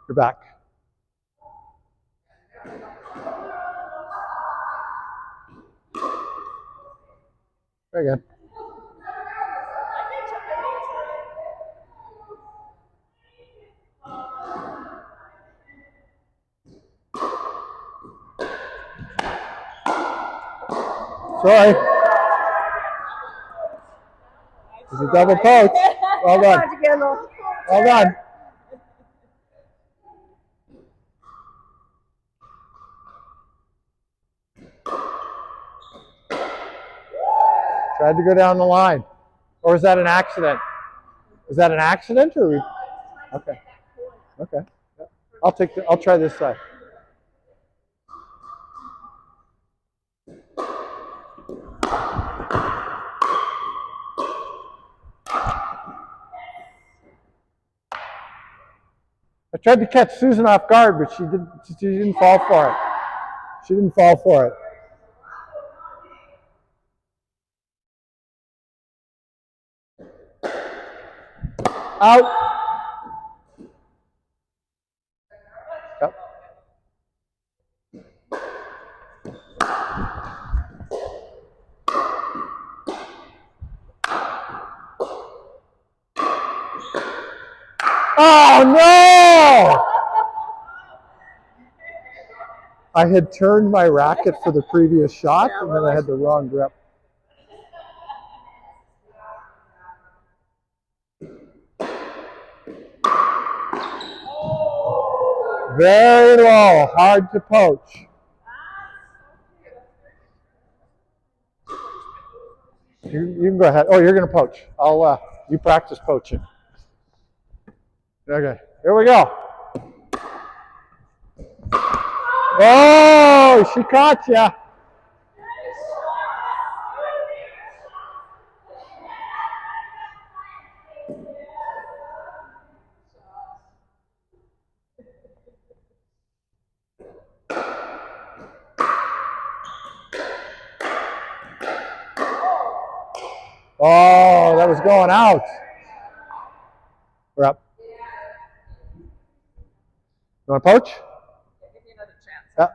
You're back. Very good. Sorry. It's a double poach. Well done. Well done. Tried to go down the line. Or was that an accident? Was that an accident or? Okay. Okay. I'll try this side. I tried to catch Susan off guard, but she didn't fall for it. She didn't fall for it. Out. Yep. Oh no! I had turned my racket for the previous shot, and then I had the wrong grip. Very low, hard to poach. You can go ahead. Oh, you're going to poach. You practice poaching. Okay, here we go. Oh, she caught ya. Oh, that was going out. We're up. You want to poach? Give me another chance. Yeah.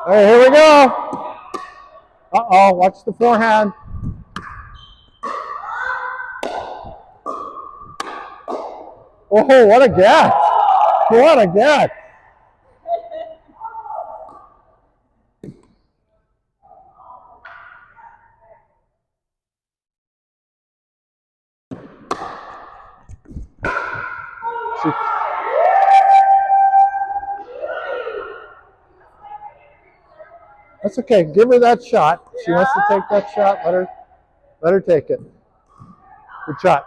All right, here we go. Uh-oh, watch the forehand. Oh, what a get. What a get. See. That's okay. Give her that shot. She wants to take that shot. Let her take it. Good shot.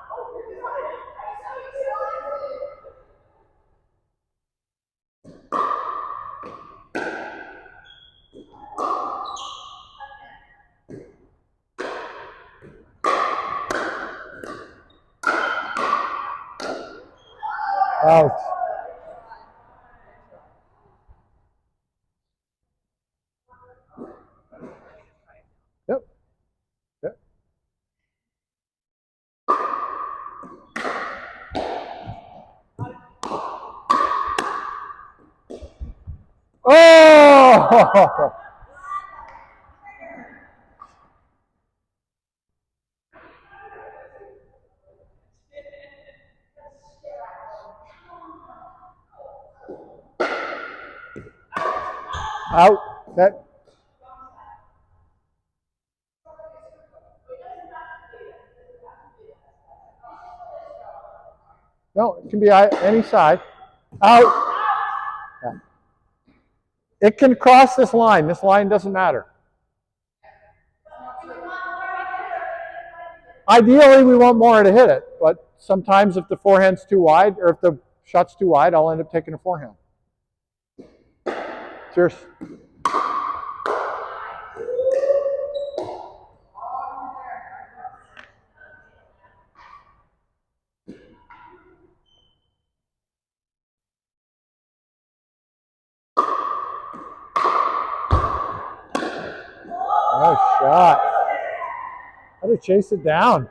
Out. Yep. Yep. Oh! Out. That. No, it can be any side. Out. Yeah. It can cross this line. This line doesn't matter. Ideally, we want more to hit it, but sometimes if the forehand's too wide, or if the shot's too wide, I'll end up taking a forehand. Cheers. Nice shot. How to chase it down.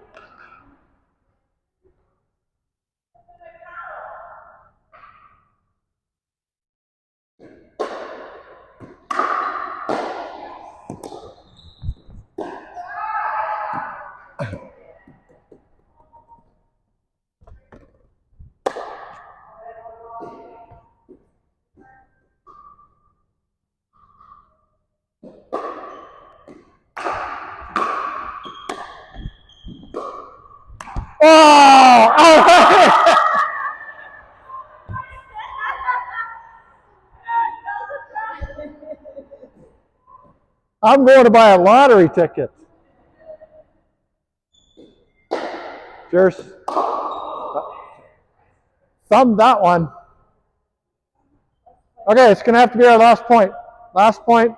Oh! I'm going to buy a lottery ticket. Cheers. Thumb that one. Okay, it's going to have to be our last point. Last point.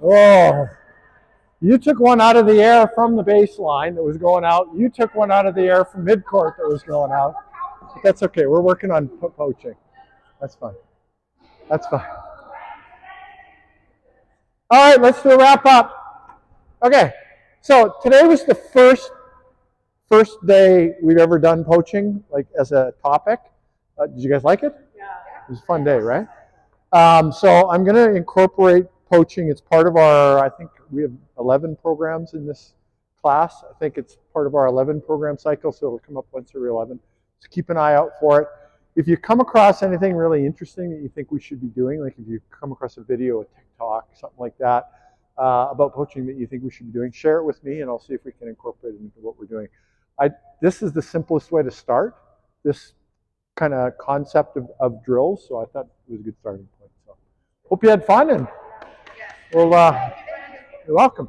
Oh, you took one out of the air from the baseline that was going out. You took one out of the air from midcourt that was going out. But that's okay. We're working on poaching. That's fine. That's fine. All right, let's do a wrap up. Okay, so today was the first day we've ever done poaching, like as a topic. Did you guys like it? Yeah. It was a fun day, right? So I'm going to incorporate poaching. It's part of our, I think we have 11 programs in this class. I think it's part of our 11 program cycle, so it'll come up once every 11. So keep an eye out for it. If you come across anything really interesting that you think we should be doing, like if you come across a video, a TikTok, something like that, about poaching that you think we should be doing, share it with me and I'll see if we can incorporate it into what we're doing. This is the simplest way to start this kind of concept of drills, so I thought it was a good starting point. So hope you had fun, and we'll, you're welcome.